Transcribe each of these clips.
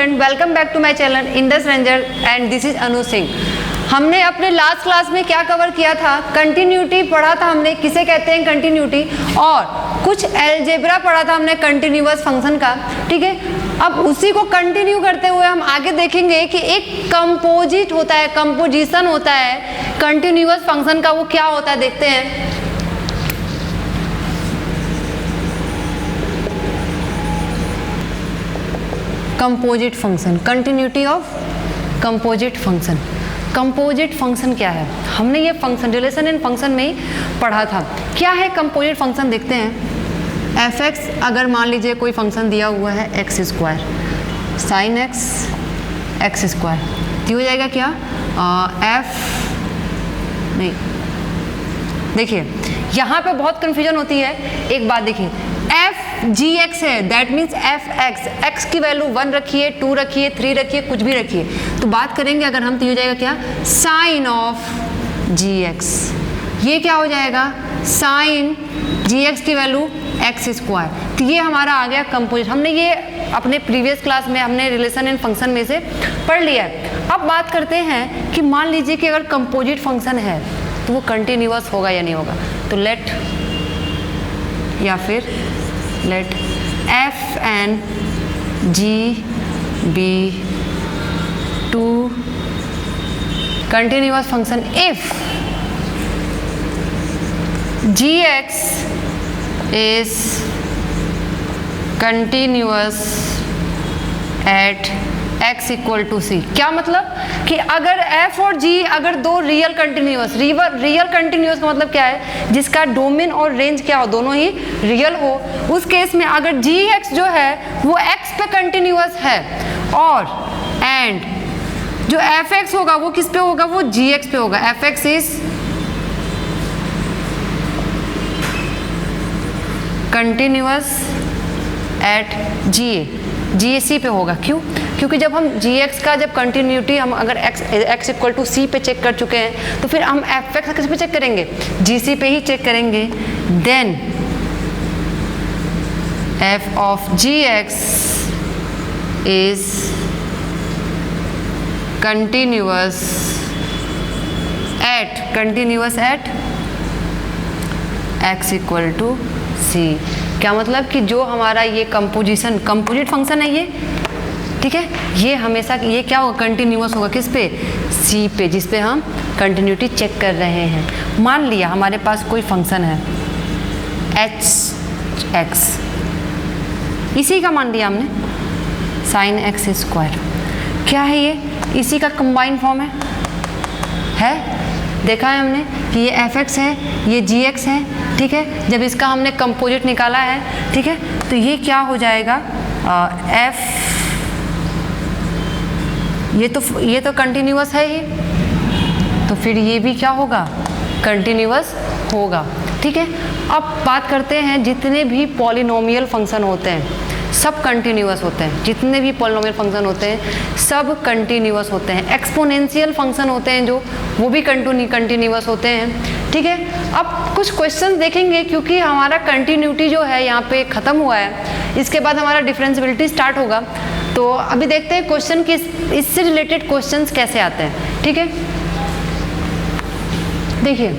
Student, welcome back to my channel Indus Ranger and this is Anu Singh. हमने अपने last class में क्या cover किया था? कंटिन्यूटी पढ़ा था हमने, किसे कहते हैं कंटिन्यूटी, और कुछ अलजेब्रा पढ़ा था हमने कंटिन्यूअस फंक्शन का। ठीक है, अब उसी को कंटिन्यू करते हुए हम आगे देखेंगे कि एक कंपोजिट होता है, कंपोजिशन होता है कंटिन्यूअस फंक्शन का, वो क्या होता है देखते हैं। Composite function, continuity of composite function. Composite function क्या है? हमने ये फंक्शन रिलेशन इन फंक्शन में ही पढ़ा था। क्या है कंपोजिट फंक्शन देखते हैं। एफ एक्स, अगर मान लीजिए कोई फंक्शन दिया हुआ है x square sine x x square, तो हो जाएगा क्या एफ नहीं, देखिए यहाँ पे बहुत कंफ्यूजन होती है। एक बात देखिए, एफ जी एक्स है, that means F x, x की वैल्यू 1 रखिए, 2 रखिए, 3 रखिए, कुछ भी रखिए, तो बात करेंगे अगर हम, तो हो जाएगा क्या साइन ऑफ जी एक्स। ये क्या हो जाएगा साइन जी एक्स की वैल्यू एक्स स्क्वायर। तो ये हमारा आ गया कंपोजिट। हमने ये अपने प्रीवियस क्लास में हमने रिलेशन इन फंक्शन में से पढ़ लिया है। अब बात करते हैं कि मान लीजिए कि अगर कंपोजिट फंक्शन है तो वो कंटिन्यूअस होगा या नहीं होगा। तो लेट या फिर let f and g be two continuous function if g x is continuous at x equal to c. क्या मतलब कि अगर f और g अगर दो रियल कंटिन्यूअस, रियल कंटिन्यूअस का मतलब क्या है? जिसका डोमेन और रेंज क्या हो, दोनों ही रियल हो, उस केस में अगर gx जो है वो x पे कंटिन्यूअस है और एंड जो fx होगा वो किस पे होगा? वो gx पे होगा। fx is continuous eight GC पे होगा। क्यों? क्योंकि जब हम gx का जब कंटिन्यूटी हम अगर x इक्वल टू सी पे चेक कर चुके हैं तो फिर हम fx किस पे चेक करेंगे? gc पे ही चेक करेंगे। Then f of gx is continuous at x equal to c. क्या मतलब कि जो हमारा ये कंपोजिट फंक्शन है ये, ठीक है, ये हमेशा ये क्या होगा? कंटिन्यूअस होगा। किस पे? सी पे, जिस पे हम कंटिन्यूटी चेक कर रहे हैं। मान लिया हमारे पास कोई फंक्शन है एच एक्स, इसी का मान लिया हमने साइन एक्स स्क्वायर। क्या है ये? इसी का कंबाइन फॉर्म है? देखा है हमने कि ये एफ एक्स है, ये जी एक्स है। ठीक है, जब इसका हमने कंपोजिट निकाला है, ठीक है, तो ये क्या हो जाएगा? एफ, ये तो कंटिन्यूअस है ही, तो फिर ये भी क्या होगा? कंटिन्यूअस होगा। ठीक है, अब बात करते हैं जितने भी पॉलिनोमियल फंक्शन होते हैं सब कंटिन्यूअस होते हैं। जितने भी पॉलिनोमियल फंक्शन होते हैं सब कंटिन्यूअस होते हैं। एक्सपोनेंशियल फंक्शन होते हैं जो, वो भी कंटिन्यूअस होते हैं। ठीक है, अब कुछ क्वेश्चन देखेंगे क्योंकि हमारा कंटिन्यूटी जो है यहाँ पे ख़त्म हुआ है, इसके बाद हमारा डिफरेंशियबिलिटी स्टार्ट होगा। तो अभी देखते हैं क्वेश्चन की इससे रिलेटेड क्वेश्चंस कैसे आते हैं। ठीक है, देखिए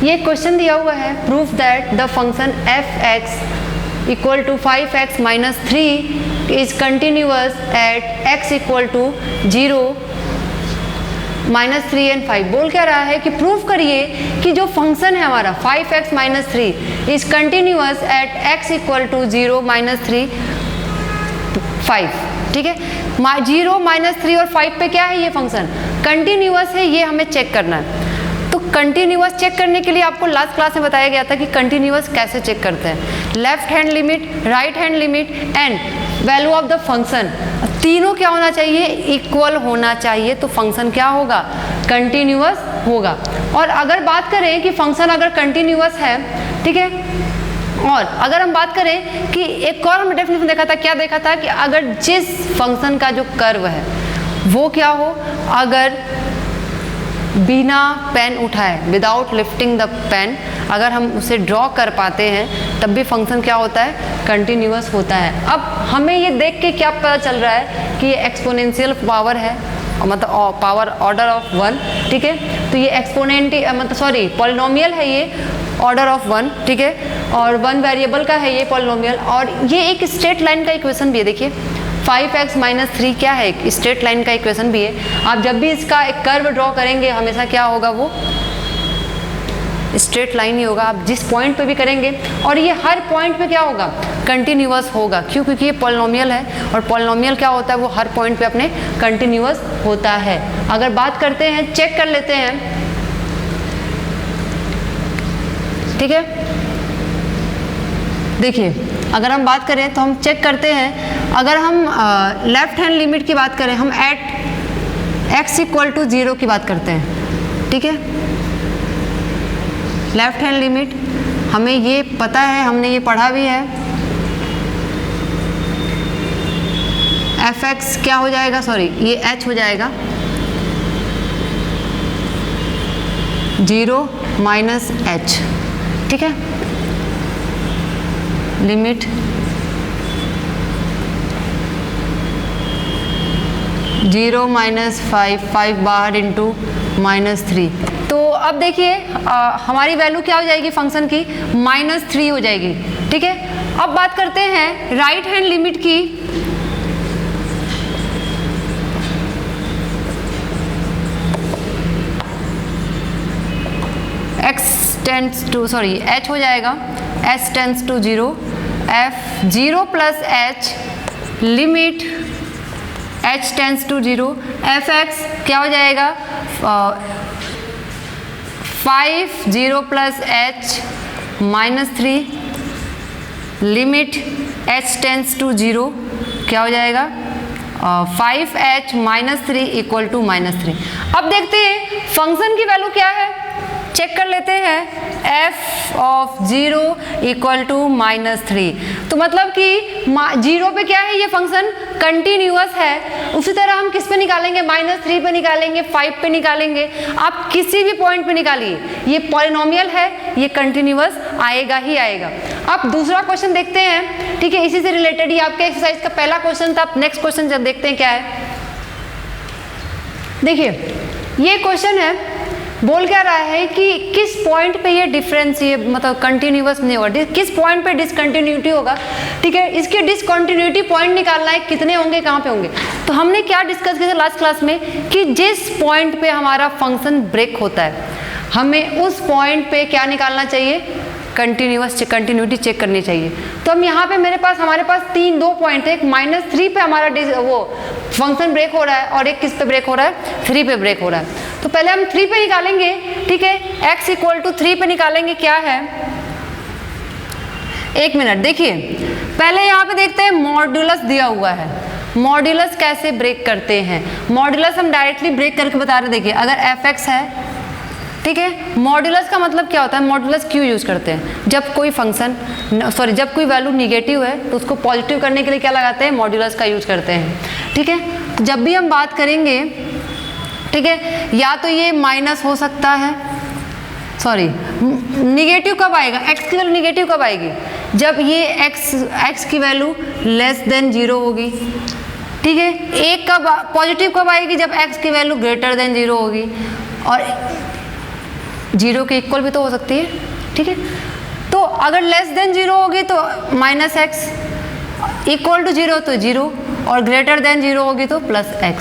ये क्वेश्चन दिया हुआ है, proof that the function F X equal to 5x minus 3 is continuous at x equal to 0 minus 3 and 5। बोल क्या रहा है कि प्रूफ करिए कि जो फंक्शन है हमारा 5x minus 3 is continuous at x equal to 0 minus 3 5। ठीक है, 0 माइनस 3 और 5 पे क्या है? ये फंक्शन कंटिन्यूअस है, ये हमें चेक करना है। तो कंटिन्यूअस चेक करने के लिए आपको लास्ट क्लास में बताया गया था कि कंटिन्यूअस कैसे चेक करते हैं। Left hand limit, right hand limit and value of the function, तीनों क्या होना चाहिए? इक्वल होना चाहिए, तो फंक्शन क्या होगा? कंटिन्यूअस होगा। और अगर बात करें कि फंक्शन अगर कंटिन्यूअस है, ठीक है, और अगर हम बात करें कि एक और हमने डेफिनेशन देखा था, क्या देखा था? कि अगर जिस फंक्शन का जो कर्व है वो क्या हो? अगर बिना पेन उठाए, विदाउट लिफ्टिंग द पेन, अगर हम उसे ड्रॉ कर पाते हैं तब भी फंक्शन क्या होता है, कंटिन्यूअस होता है। अब हमें ये देख के क्या पता चल रहा है कि ये एक्सपोनेंशियल पावर है, मतलब पावर ऑर्डर ऑफ 1, ठीक है। तो ये पॉलिनोमियल है, ये ऑर्डर ऑफ 1, ठीक है, और 1 वेरिएबल का है ये पॉलिनोमियल, और ये एक स्ट्रेट लाइन का इक्वेशन भी है। देखिए 5x - 3 क्या है, एक स्ट्रेट लाइन का इक्वेशन भी है। आप जब भी इसका एक कर्व ड्रॉ करेंगे हमेशा क्या होगा, वो स्ट्रेट लाइन ही होगा, आप जिस पॉइंट पे भी करेंगे, और ये हर पॉइंट पे क्या होगा, कंटिन्यूअस होगा। क्यों? क्योंकि ये पॉलिनोमियल है, और पॉलिनोमियल क्या होता है, वो हर पॉइंट पे अपने कंटिन्यूअस होता है। अगर बात करते हैं, चेक कर लेते हैं, ठीक है। देखिए अगर हम बात करें तो हम चेक करते हैं, अगर हम लेफ्ट हैंड लिमिट की बात करें, हम एट x = 0 की बात करते हैं, ठीक है। लेफ्ट हैंड लिमिट हमें ये पता है, हमने ये पढ़ा भी है, fx क्या हो जाएगा, ये h हो जाएगा 0 - h, ठीक है। लिमिट 0 - 5 बाहर इंटू -3। तो अब देखिए हमारी वैल्यू क्या हो जाएगी फंक्शन की, -3 हो जाएगी, ठीक है। अब बात करते हैं राइट हैंड लिमिट की। h हो जाएगा s tends to 0, f 0 + h limit h tends to 0, fx क्या हो जाएगा 5 0 + h -3 limit h tends to 0 क्या हो जाएगा 5h - 3 = -3। अब देखते हैं फंक्शन की वैल्यू क्या है, चेक कर लेते हैं, f of 0 = -3। तो मतलब कि 0 पे क्या है, ये फंक्शन कंटिन्यूअस है। उसी तरह हम किस पे निकालेंगे, -3 पे निकालेंगे, 5 पे निकालेंगे, आप किसी भी पॉइंट पे निकालिए, ये पॉलिनोमियल है, ये कंटिन्यूअस आएगा ही आएगा। अब दूसरा क्वेश्चन देखते हैं, ठीक है, इसी से रिलेटेड ही आपके एक्सरसाइज का पहला क्वेश्चन था। नेक्स्ट क्वेश्चन जब देखते हैं क्या है, देखिए ये क्वेश्चन है, बोल क्या रहा है कि किस पॉइंट पे ये डिफरेंस, ये मतलब कंटिन्यूअस नहीं होगा, किस पॉइंट पे डिसकंटिन्यूटी होगा, ठीक है। इसके डिसकंटिन्यूटी पॉइंट निकालना है, कितने होंगे, कहाँ पे होंगे। तो हमने क्या डिस्कस किया था लास्ट क्लास में कि जिस पॉइंट पे हमारा फंक्शन ब्रेक होता है हमें उस पॉइंट पे क्या निकालना चाहिए, कंटिन्यूटी चेक करनी चाहिए। तो हम यहाँ पे हमारे पास 2 पॉइंट है, एक -3 पे हमारा वो फंक्शन ब्रेक हो रहा है, और एक किस पे ब्रेक हो रहा है, 3 पे ब्रेक हो रहा है। तो पहले हम 3 पे निकालेंगे, ठीक है, x = 3 पे निकालेंगे, क्या है, एक मिनट देखिए, पहले यहाँ पे देखते हैं मॉड्यूलस दिया हुआ है। मॉड्यूलस कैसे ब्रेक करते हैं, मॉड्यूलस हम डायरेक्टली ब्रेक करके बता रहे। देखिए अगर fx है, ठीक है, मॉड्यूलस का मतलब क्या होता है, मॉड्यूलस क्यों यूज करते हैं, जब कोई फंक्शन जब कोई वैल्यू निगेटिव है तो उसको पॉजिटिव करने के लिए क्या लगाते हैं, मॉड्यूलस का यूज करते हैं, ठीक है। जब भी हम बात करेंगे, ठीक है, या तो ये माइनस हो सकता है, निगेटिव कब आएगा, x की वैल्यू निगेटिव कब आएगी, जब ये x की वैल्यू <0 होगी, ठीक है। एक कब पॉजिटिव कब आएगी, जब x की वैल्यू <0 होगी, और 0 के इक्वल भी तो हो सकती है, ठीक है। तो अगर <0 होगी तो -x, = 0 तो 0, और <0 होगी तो +x।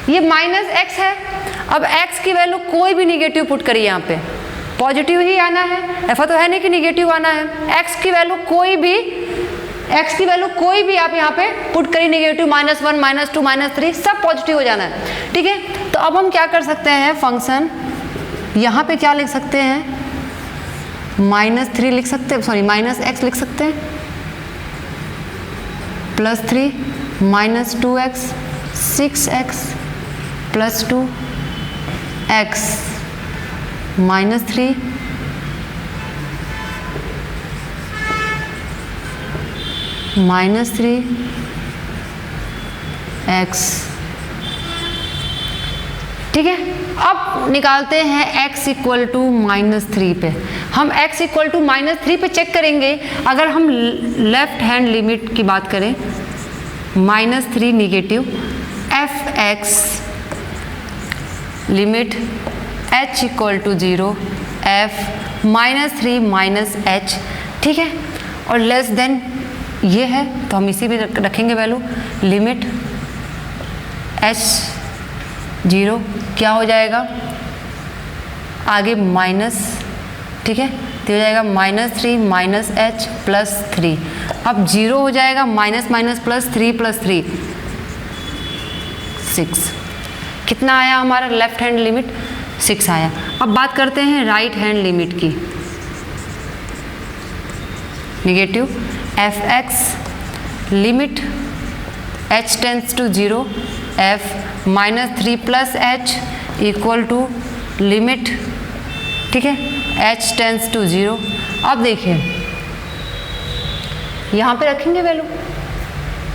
ये -x है। अब x की वैल्यू कोई भी निगेटिव पुट करिए, यहाँ पे पॉजिटिव ही आना है, ऐसा तो है नहीं कि निगेटिव आना है। x की वैल्यू कोई भी आप यहाँ पे पुट करिए, नेगेटिव -1 -2 -3 सब पॉजिटिव हो जाना है, ठीक है। तो अब हम क्या कर सकते हैं, फंक्शन यहाँ पे क्या लिख सकते हैं, -3 लिख सकते हैं, -x लिख सकते हैं, +3 -2x 6x +2 x -3 -3 x, ठीक है। अब निकालते हैं x इक्वल टू -3 पे। हम x इक्वल टू -3 पे चेक करेंगे। अगर हम लेफ्ट हैंड लिमिट की बात करें, -3 negative f(x) limit h equal to 0 f -3 minus h, ठीक है, और लेस देन ये है तो हम इसी भी रखेंगे वैल्यू, लिमिट h 0 क्या हो जाएगा आगे माइनस, ठीक है, तो हो जाएगा -3 माइनस h प्लस 3। अब 0 हो जाएगा माइनस माइनस प्लस 3 प्लस 3 6। कितना आया हमारा लेफ्ट हैंड लिमिट? 6 आया। अब बात करते हैं राइट हैंड लिमिट की। Negative f(x) limit h tends to 0 f -3 plus h equal to limit, ठीक है, h टेंस टू 0। अब देखिए यहाँ पे रखेंगे वैल्यू,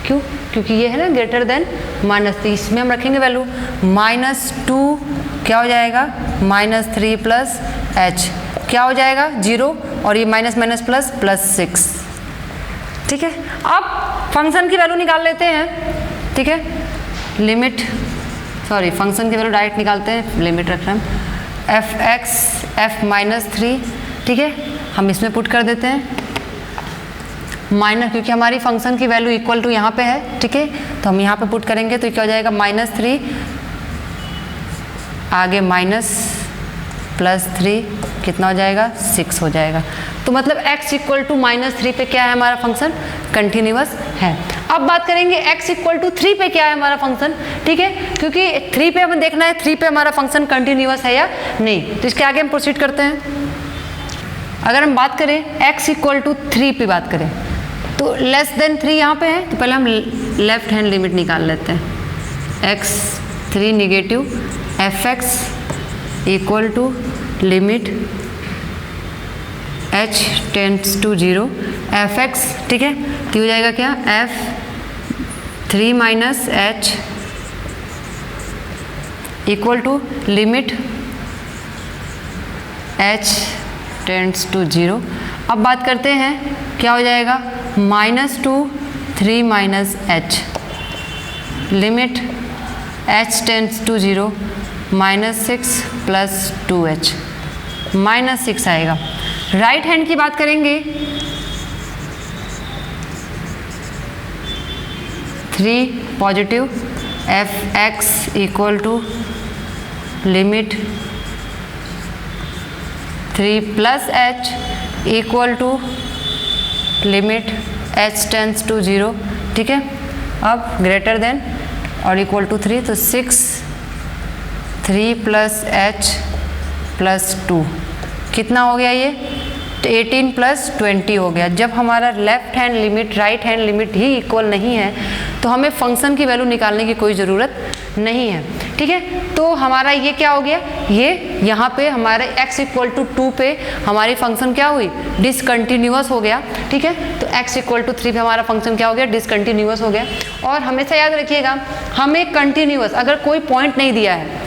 क्यों? क्योंकि ये है ना ग्रेटर देन -3, इसमें हम रखेंगे वैल्यू -2 क्या हो जाएगा -3 प्लस h क्या हो जाएगा 0, और ये माइनस माइनस प्लस प्लस 6, ठीक है। अब फंक्शन की वैल्यू निकाल लेते हैं, ठीक है, लिमिट, सॉरी फंक्शन की वैल्यू डायरेक्ट निकालते हैं, लिमिट रख रहे हैं f(x) f -3, ठीक है, हम इसमें पुट कर देते हैं माइनस, क्योंकि हमारी फंक्शन की वैल्यू इक्वल टू यहाँ पे है, ठीक है, तो हम यहाँ पे पुट करेंगे तो क्या हो जाएगा -3 आगे माइनस प्लस 3 कितना हो जाएगा 6 हो जाएगा। तो मतलब x इक्वल टू -3 पे क्या है हमारा फंक्शन? कंटिन्यूअस है। अब बात करेंगे x इक्वल टू 3 पे क्या है हमारा फंक्शन, ठीक है, क्योंकि 3 पे हमें देखना है 3 पे हमारा फंक्शन कंटिन्यूअस है या नहीं। तो इसके आगे हम प्रोसीड करते हैं। अगर हम बात करें x इक्वल टू 3 पे बात करें तो लेस देन 3 यहाँ पे है, तो पहले हम लेफ्ट हैंड लिमिट निकाल लेते हैं। x 3 negative f(x) equal to limit h tends to 0 f(x), ठीक है, तो हो जाएगा क्या f(3 minus h) equal to limit h tends to 0। अब बात करते हैं क्या हो जाएगा -2 3 minus h limit h tends to 0 -6 plus 2h -6 आएगा। राइट हैंड की बात करेंगे 3 positive f(x) equal to limit 3 plus h equal to limit h tends to 0, ठीक है। अब ग्रेटर देन और इक्वल टू 3, तो 6 3 प्लस h प्लस 2 कितना हो गया ये 18 प्लस 20 हो गया। जब हमारा left hand limit right hand limit ही इक्वल नहीं है तो हमें फंक्शन की वैल्यू निकालने की कोई ज़रूरत नहीं है, ठीक है। तो हमारा ये क्या हो गया, ये यहाँ पे हमारे x इक्वल टू 2 पे हमारी फंक्शन क्या हुई डिसकंटिन्यूअस हो गया, ठीक है। तो x इक्वल टू 3 पे हमारा फंक्शन क्या हो गया डिसकंटिन्यूअस हो गया। और हमेशा याद रखिएगा हमें कंटिन्यूअस अगर कोई पॉइंट नहीं दिया है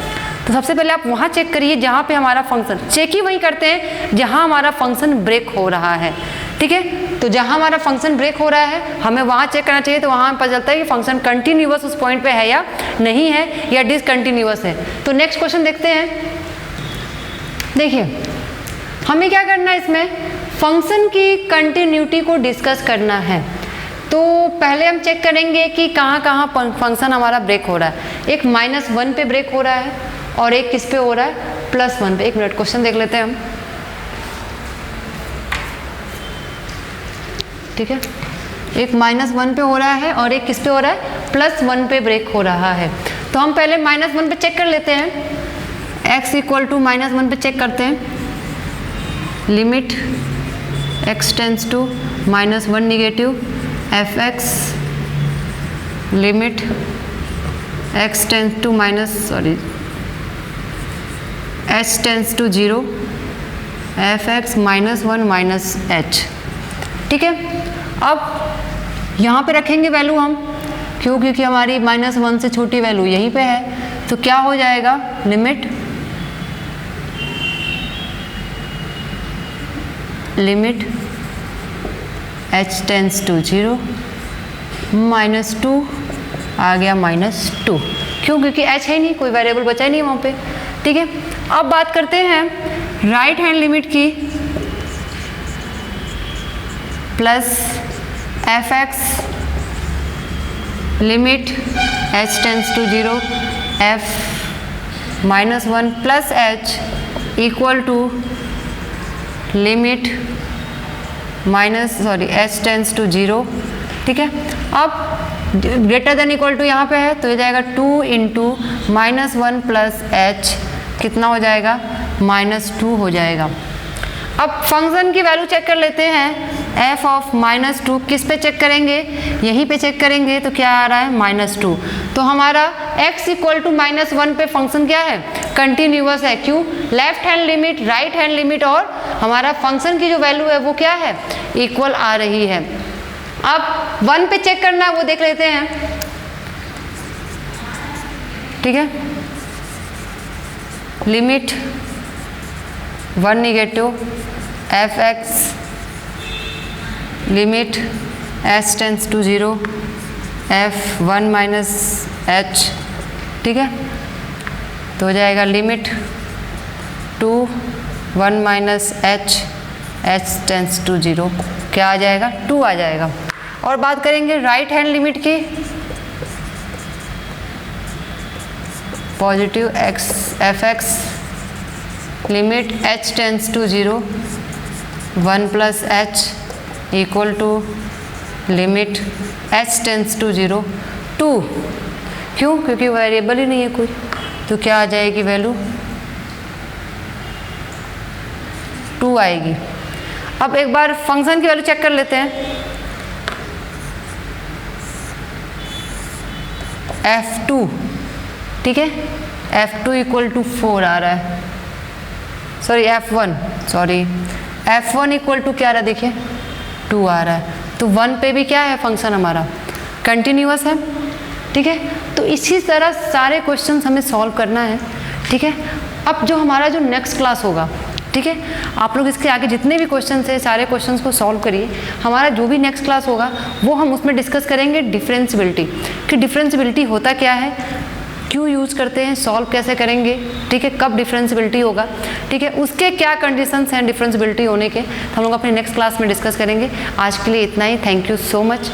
तो सबसे पहले आप वहाँ चेक करिए जहाँ पे हमारा फंक्शन, चेक ही वहीं करते हैं जहाँ हमारा फंक्शन ब्रेक हो रहा है, ठीक है। तो जहाँ हमारा फंक्शन ब्रेक हो रहा है हमें वहाँ चेक करना चाहिए, तो वहाँ हमें पता चलता है कि फंक्शन कंटिन्यूअस उस पॉइंट पे है या नहीं है या डिसकंटिन्यूअस है। तो नेक्स्ट क्वेश्चन देखते हैं। देखिए हमें क्या करना है, इसमें फंक्शन की कंटिन्यूटी को डिस्कस करना है। तो पहले हम चेक करेंगे कि कहाँ कहाँ फंक्शन हमारा ब्रेक हो रहा है। एक -1 पे ब्रेक हो रहा है और एक किस पे हो रहा है +1 पे। एक मिनट क्वेश्चन देख लेते हैं हम, ठीक है। एक -1 पे हो रहा है और एक किस पे हो रहा है +1 पे ब्रेक हो रहा है। तो हम पहले -1 पे चेक कर लेते हैं। x इक्वल टू -1 पे चेक करते हैं। Limit x tends to -1 negative f(x) limit x tends to h tends to 0 f(x) -1 minus h, ठीक है। अब यहाँ पे रखेंगे वैल्यू हम, क्यों? क्योंकि हमारी -1 से छोटी वैल्यू यहीं पे है। तो क्या हो जाएगा, लिमिट h टेंस टू 0 -2 आ गया -2। क्यों? क्योंकि h है नहीं, कोई वेरिएबल बचा ही नहीं वहाँ पे। ठीक है, अब बात करते हैं राइट हैंड लिमिट की, plus f(x) limit h tends to 0 f -1 plus h equal to limit h tends to 0। ठीक है, अब ग्रेटर देन इक्वल टू यहाँ पे है तो ये जाएगा 2 इंटू -1 प्लस h, कितना हो जाएगा, -2 हो जाएगा। अब फंक्शन की वैल्यू चेक कर लेते हैं, f ऑफ -2 किस पे चेक करेंगे, यहीं पे चेक करेंगे तो क्या आ रहा है, -2। तो हमारा x इक्वल टू -1 पे फंक्शन क्या है, कंटिन्यूअस है। क्यों? Left hand limit, right hand limit और हमारा फंक्शन की जो वैल्यू है वो क्या है, इक्वल आ रही है। अब 1 पे चेक करना है, वो देख लेते हैं। ठीक है, limit 1 negative f(x) limit h tends to 0 f 1 minus h। ठीक है, तो हो जाएगा limit 2 1 minus h tends to 0, क्या आ जाएगा, 2 आ जाएगा। और बात करेंगे राइट हैंड लिमिट की, positive f(x) limit h tends to 0 1 plus h equal to limit h tends to 0 2। क्यों? क्योंकि वेरिएबल ही नहीं है कोई, तो क्या आ जाएगी वैल्यू, 2 आएगी। अब एक बार फंक्शन की वैल्यू चेक कर लेते हैं, f2। ठीक है, f2 इक्वल टू 4 आ रहा है, सॉरी f1 इक्वल टू क्या आ रहा है, देखिए 2 आ रहा है। तो 1 पे भी क्या है, फंक्शन हमारा कंटिन्यूअस है। ठीक है, तो इसी तरह सारे क्वेश्चंस हमें सॉल्व करना है। ठीक है, अब जो हमारा जो नेक्स्ट क्लास होगा, ठीक है, आप लोग इसके आगे जितने भी क्वेश्चंस हैं सारे क्वेश्चंस को सॉल्व करिए। हमारा जो भी नेक्स्ट क्लास होगा वो हम उसमें डिस्कस करेंगे डिफरेंशियबिलिटी, कि डिफरेंशियबिलिटी होता क्या है, क्यों यूज़ करते हैं, सॉल्व कैसे करेंगे, ठीक है, कब डिफरेंशियबिलिटी होगा, ठीक है, उसके क्या कंडीशंस हैं डिफरेंशियबिलिटी होने के, तो हम लोग अपने नेक्स्ट क्लास में डिस्कस करेंगे। आज के लिए इतना ही, थैंक यू सो मच।